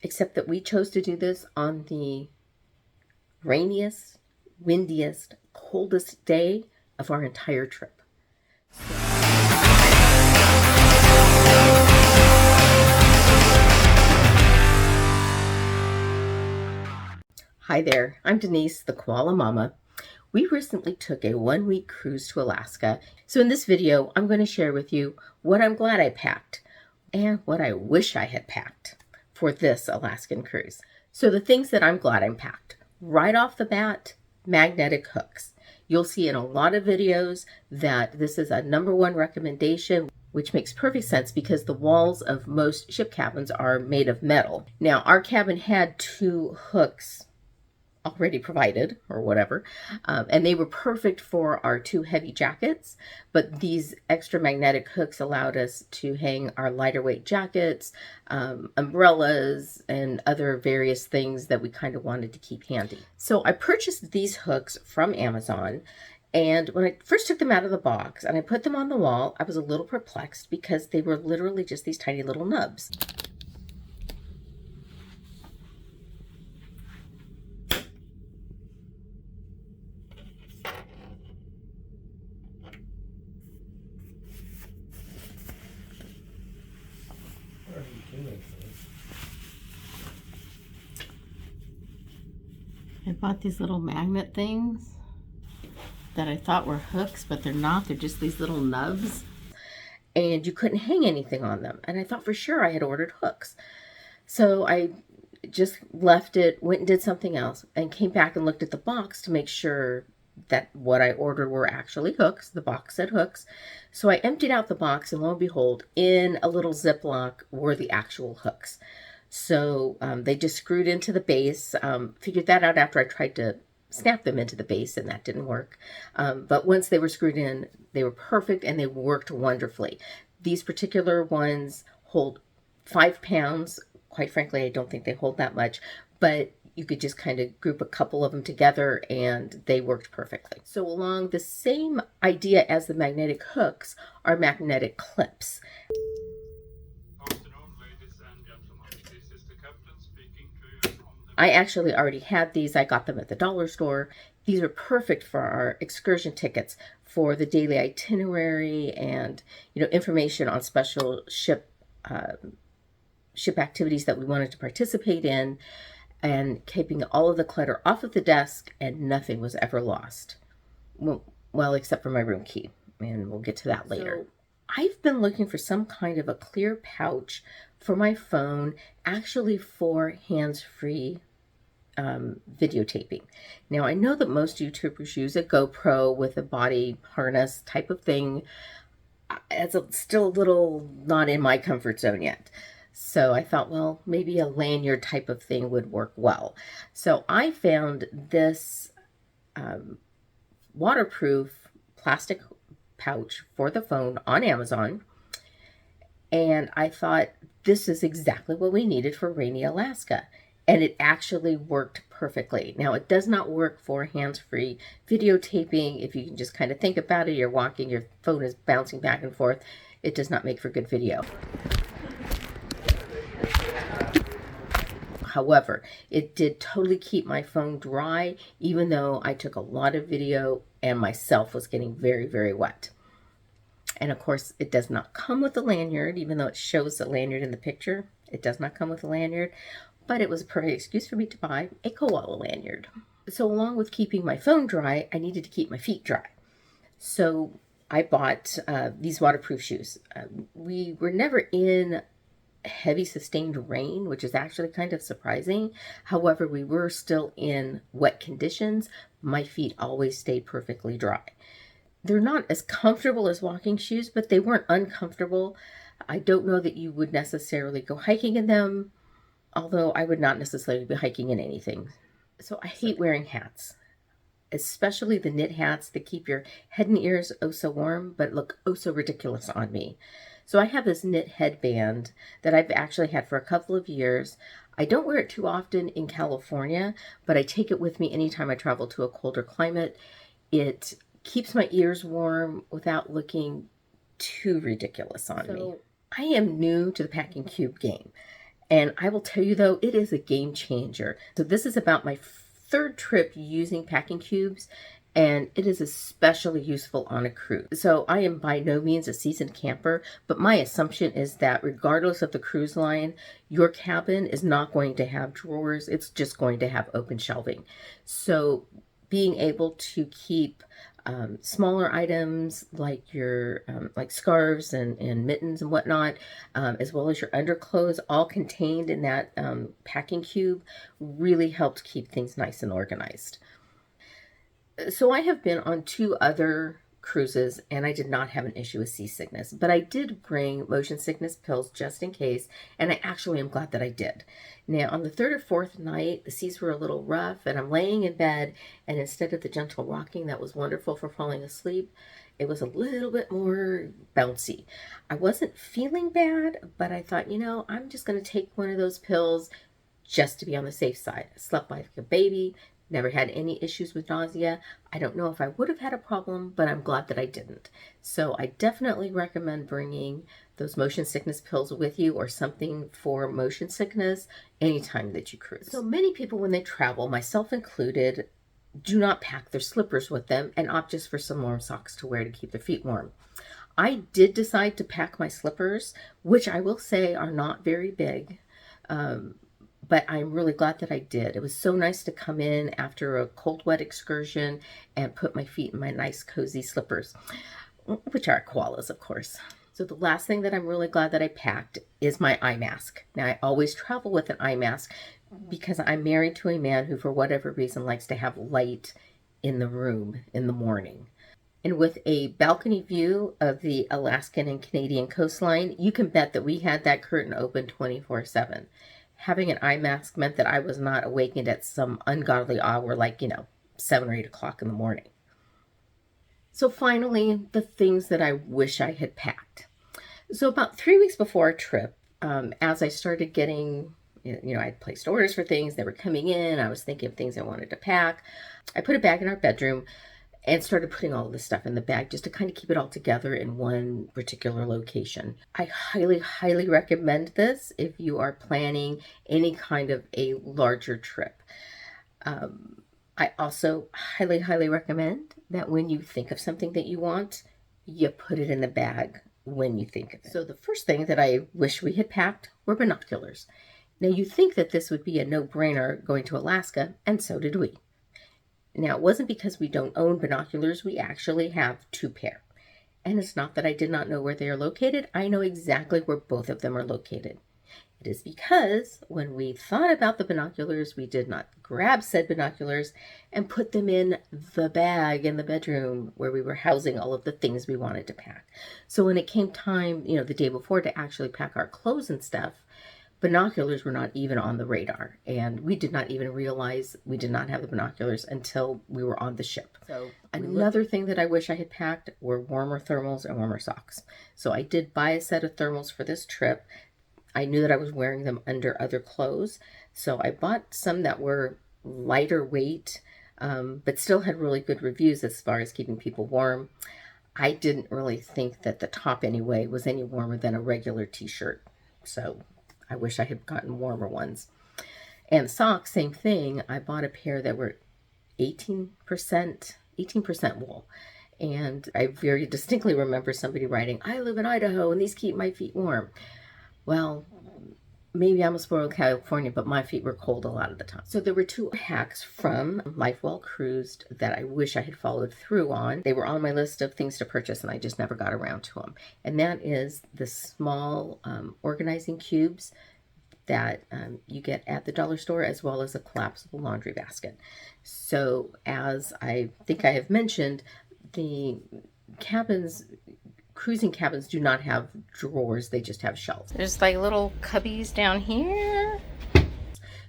except that we chose to do this on the rainiest, windiest, coldest day of our entire trip. Hi there, I'm Denise, the Koala Mama. We recently took a one-week cruise to Alaska. So in this video, I'm going to share with you what I'm glad I packed and what I wish I had packed for this Alaskan cruise. So the things that I'm glad I packed. Right off the bat, magnetic hooks. You'll see in a lot of videos that this is a #1 recommendation, which makes perfect sense because the walls of most ship cabins are made of metal. Now, our cabin had 2 hooks already provided or whatever, and they were perfect for our 2 heavy jackets, but these extra magnetic hooks allowed us to hang our lighter weight jackets, umbrellas, and other various things that we kind of wanted to keep handy. So I purchased these hooks from Amazon, and when I first took them out of the box and I put them on the wall, I was a little perplexed because they were literally just these tiny little nubs. I bought these little magnet things that I thought were hooks, but they're not. They're just these little nubs. And you couldn't hang anything on them. And I thought for sure I had ordered hooks. So I just left it, went and did something else, and came back and looked at the box to make sure that what I ordered were actually hooks. The box said hooks. So I emptied out the box, and lo and behold, in a little Ziploc were the actual hooks. So they just screwed into the base. Figured that out after I tried to snap them into the base, and that didn't work. But once they were screwed in, they were perfect and they worked wonderfully. These particular ones hold 5 pounds. Quite frankly, I don't think they hold that much, but you could just kind of group a couple of them together and they worked perfectly. So along the same idea as the magnetic hooks are magnetic clips. I actually already had these. I got them at the dollar store. These are perfect for our excursion tickets for the daily itinerary and, information on special ship activities that we wanted to participate in, and keeping all of the clutter off of the desk, and nothing was ever lost. Well, except for my room key, and we'll get to that later. So, I've been looking for some kind of a clear pouch for my phone, actually for hands-free videotaping. Now, I know that most YouTubers use a GoPro with a body harness type of thing. It's still a little not in my comfort zone yet. So I thought, well, maybe a lanyard type of thing would work well. So I found this waterproof plastic pouch for the phone on Amazon. And I thought, this is exactly what we needed for rainy Alaska. And it actually worked perfectly. Now, it does not work for hands-free videotaping. If you can just kind of think about it, you're walking, your phone is bouncing back and forth. It does not make for good video. However, it did totally keep my phone dry, even though I took a lot of video and myself was getting very, very wet. And of course, it does not come with a lanyard, even though it shows the lanyard in the picture. It does not come with a lanyard, but it was a perfect excuse for me to buy a koala lanyard. So along with keeping my phone dry, I needed to keep my feet dry. So I bought these waterproof shoes. We were never in heavy sustained rain, which is actually kind of surprising. However, we were still in wet conditions. My feet always stayed perfectly dry. They're not as comfortable as walking shoes, but they weren't uncomfortable. I don't know that you would necessarily go hiking in them, although I would not necessarily be hiking in anything. So I hate wearing hats, especially the knit hats that keep your head and ears oh so warm, but look oh so ridiculous on me. So I have this knit headband that I've actually had for a couple of years. I don't wear it too often in California, but I take it with me anytime I travel to a colder climate. It keeps my ears warm without looking too ridiculous on me. I am new to the packing cube game. And I will tell you though, it is a game changer. So this is about my third trip using packing cubes, and it is especially useful on a cruise. So I am by no means a seasoned camper, but my assumption is that regardless of the cruise line, your cabin is not going to have drawers. It's just going to have open shelving. So being able to keep smaller items like your like scarves and mittens and whatnot, as well as your underclothes, all contained in that packing cube, really helped keep things nice and organized. So I have been on 2 other cruises and I did not have an issue with seasickness, but I did bring motion sickness pills just in case, and I actually am glad that I did. Now, on the 3rd or 4th night, the seas were a little rough and I'm laying in bed, and instead of the gentle rocking that was wonderful for falling asleep, it was a little bit more bouncy. I wasn't feeling bad, but I thought, I'm just going to take one of those pills just to be on the safe side. I slept like a baby. Never had any issues with nausea. I don't know if I would have had a problem, but I'm glad that I didn't. So I definitely recommend bringing those motion sickness pills with you, or something for motion sickness, anytime that you cruise. So many people, when they travel, myself included, do not pack their slippers with them and opt just for some warm socks to wear to keep their feet warm. I did decide to pack my slippers, which I will say are not very big. But I'm really glad that I did. It was so nice to come in after a cold, wet excursion and put my feet in my nice, cozy slippers, which are koalas, of course. So the last thing that I'm really glad that I packed is my eye mask. Now, I always travel with an eye mask because I'm married to a man who, for whatever reason, likes to have light in the room in the morning. And with a balcony view of the Alaskan and Canadian coastline, you can bet that we had that curtain open 24/7. Having an eye mask meant that I was not awakened at some ungodly hour like, 7 or 8 o'clock in the morning. So finally, the things that I wish I had packed. So about 3 weeks before our trip, as I started getting, I'd placed orders for things that were coming in, I was thinking of things I wanted to pack. I put a bag in our bedroom and started putting all of this stuff in the bag just to kind of keep it all together in one particular location. I highly, highly recommend this if you are planning any kind of a larger trip. I also highly, highly recommend that when you think of something that you want, you put it in the bag when you think of it. So the first thing that I wish we had packed were binoculars. Now, you think that this would be a no-brainer going to Alaska, and so did we. Now, it wasn't because we don't own binoculars. We actually have 2 pair. And it's not that I did not know where they are located. I know exactly where both of them are located. It is because when we thought about the binoculars, we did not grab said binoculars and put them in the bag in the bedroom where we were housing all of the things we wanted to pack. So when it came time, the day before, to actually pack our clothes and stuff, binoculars were not even on the radar, and we did not even realize we did not have the binoculars until we were on the ship. So another thing that I wish I had packed were warmer thermals and warmer socks. So I did buy a set of thermals for this trip. I knew that I was wearing them under other clothes, so I bought some that were lighter weight, but still had really good reviews as far as keeping people warm. I didn't really think that the top anyway was any warmer than a regular t-shirt, so I wish I had gotten warmer ones. And socks, same thing. I bought a pair that were 18% wool. And I very distinctly remember somebody writing, "I live in Idaho and these keep my feet warm." Well, maybe I'm a spoiled California, but my feet were cold a lot of the time. So there were 2 hacks from Life Well Cruised that I wish I had followed through on. They were on my list of things to purchase and I just never got around to them. And that is the small organizing cubes that you get at the dollar store, as well as a collapsible laundry basket. So as I think I have mentioned, the cruising cabins do not have drawers, they just have shelves. There's like little cubbies down here.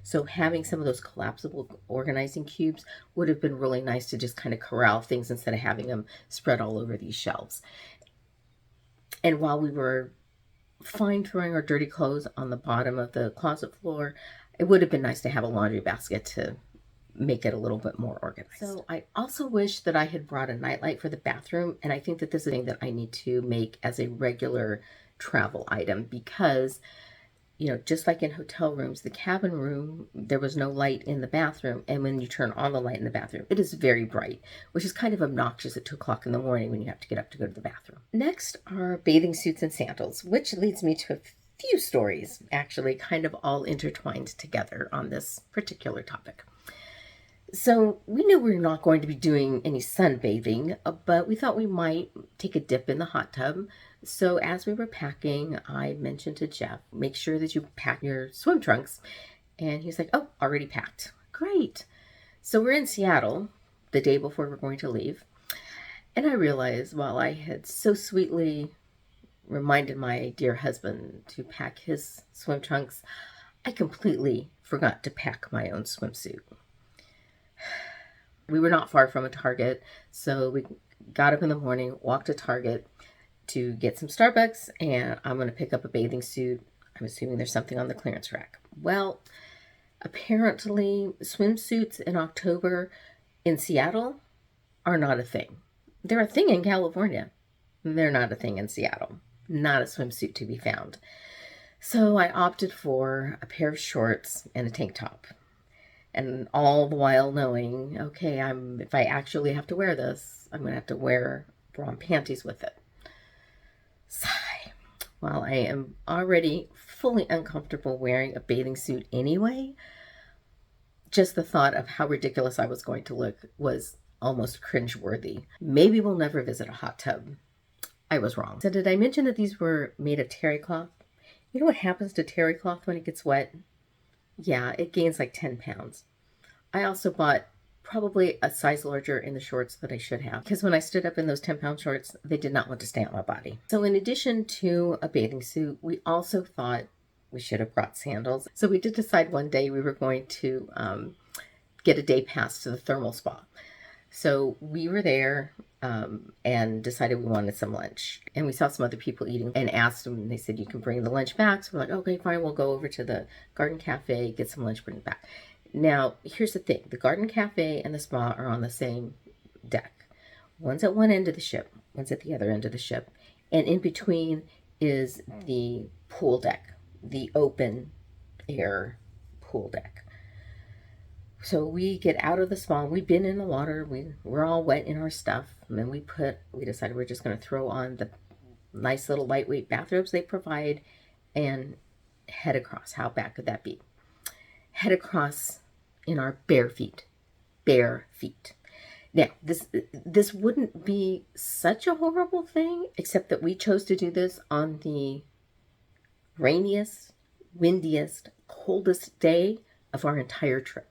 So having some of those collapsible organizing cubes would have been really nice to just kind of corral things instead of having them spread all over these shelves. And while we were fine throwing our dirty clothes on the bottom of the closet floor, it would have been nice to have a laundry basket to make it a little bit more organized. So I also wish that I had brought a nightlight for the bathroom, and I think that this is a thing that I need to make as a regular travel item, because just like in hotel rooms, the cabin room, there was no light in the bathroom. And when you turn on the light in the bathroom, it is very bright, which is kind of obnoxious at 2 o'clock in the morning when you have to get up to go to the bathroom. Next are bathing suits and sandals, which leads me to a few stories, actually kind of all intertwined together on this particular topic. So we knew we were not going to be doing any sunbathing, but we thought we might take a dip in the hot tub. So as we were packing, I mentioned to Jeff, make sure that you pack your swim trunks. And he's like, oh, already packed. Great. So we're in Seattle the day before we're going to leave. And I realized while I had so sweetly reminded my dear husband to pack his swim trunks, I completely forgot to pack my own swimsuit. We were not far from a Target, so we got up in the morning, walked to Target to get some Starbucks, and I'm going to pick up a bathing suit. I'm assuming there's something on the clearance rack. Well, apparently swimsuits in October in Seattle are not a thing. They're a thing in California. They're not a thing in Seattle. Not a swimsuit to be found. So I opted for a pair of shorts and a tank top. And all the while knowing, okay, if I actually have to wear this, I'm going to have to wear bra and panties with it. Sigh. While I am already fully uncomfortable wearing a bathing suit anyway, just the thought of how ridiculous I was going to look was almost cringeworthy. Maybe we'll never visit a hot tub. I was wrong. So did I mention that these were made of terry cloth? You know what happens to terry cloth when it gets wet? Yeah, it gains like 10 pounds. I also bought probably a size larger in the shorts that I should have, because when I stood up in those 10-pound shorts, they did not want to stay on my body. So in addition to a bathing suit, we also thought we should have brought sandals. So we did decide one day we were going to get a day pass to the thermal spa. So we were there and decided we wanted some lunch. And we saw some other people eating and asked them, and they said, you can bring the lunch back. So we're like, okay, fine, we'll go over to the garden cafe, get some lunch, bring it back. Now, here's the thing. The garden cafe and the spa are on the same deck. One's at one end of the ship, one's at the other end of the ship. And in between is the pool deck, the open air pool deck. So we get out of the spa. We've been in the water. We're all wet in our stuff. And then we decided we're just going to throw on the nice little lightweight bathrobes they provide and head across. How bad could that be? Head across in our bare feet. Bare feet. Now, this wouldn't be such a horrible thing, except that we chose to do this on the rainiest, windiest, coldest day of our entire trip.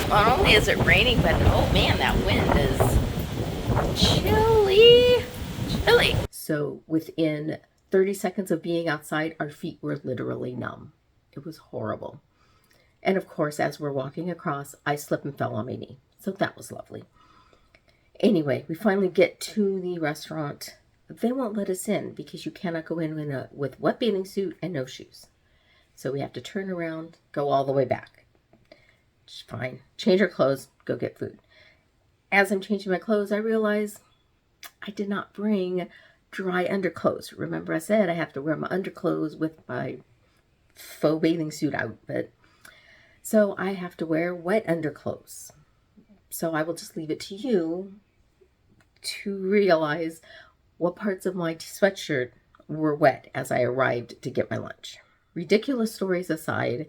Not only is it raining, but oh man, that wind is chilly. So within 30 seconds of being outside, our feet were literally numb. It was horrible. And of course, as we're walking across, I slipped and fell on my knee. So that was lovely. Anyway, we finally get to the restaurant. They won't let us in because you cannot go in with wet bathing suit and no shoes. So we have to turn around, go all the way back. Fine. Change our clothes, go get food. As I'm changing my clothes, I realize I did not bring dry underclothes. Remember I said I have to wear my underclothes with my faux bathing suit outfit. So I have to wear wet underclothes. So I will just leave it to you to realize what parts of my sweatshirt were wet as I arrived to get my lunch. Ridiculous stories aside,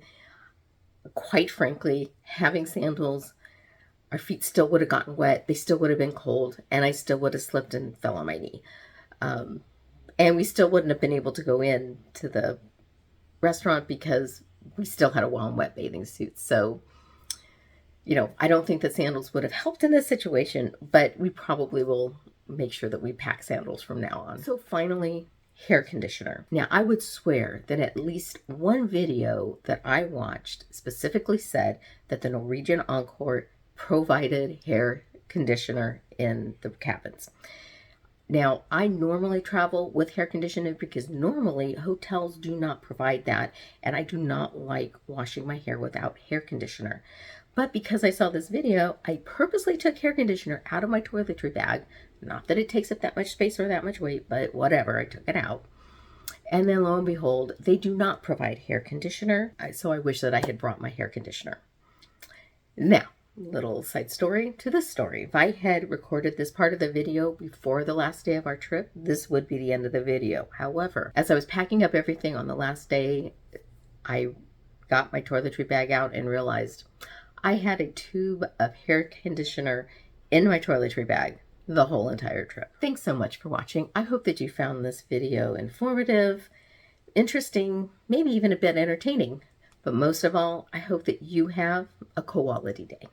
quite frankly, having sandals, our feet still would have gotten wet. They still would have been cold, and I still would have slipped and fell on my knee. And we still wouldn't have been able to go in to the restaurant because we still had a warm, wet bathing suit. So, I don't think that sandals would have helped in this situation, but we probably will make sure that we pack sandals from now on. So finally, hair conditioner. Now, I would swear that at least one video that I watched specifically said that the Norwegian Encore provided hair conditioner in the cabins. Now, I normally travel with hair conditioner because normally hotels do not provide that, and I do not like washing my hair without hair conditioner. But because I saw this video, I purposely took hair conditioner out of my toiletry bag, Not that it takes up that much space or that much weight, but whatever, I took it out. And then lo and behold, they do not provide hair conditioner. So I wish that I had brought my hair conditioner. Now, little side story to this story. If I had recorded this part of the video before the last day of our trip, this would be the end of the video. However, as I was packing up everything on the last day, I got my toiletry bag out and realized I had a tube of hair conditioner in my toiletry bag the whole entire trip. Thanks so much for watching. I hope that you found this video informative, interesting, maybe even a bit entertaining. But most of all, I hope that you have a koala day.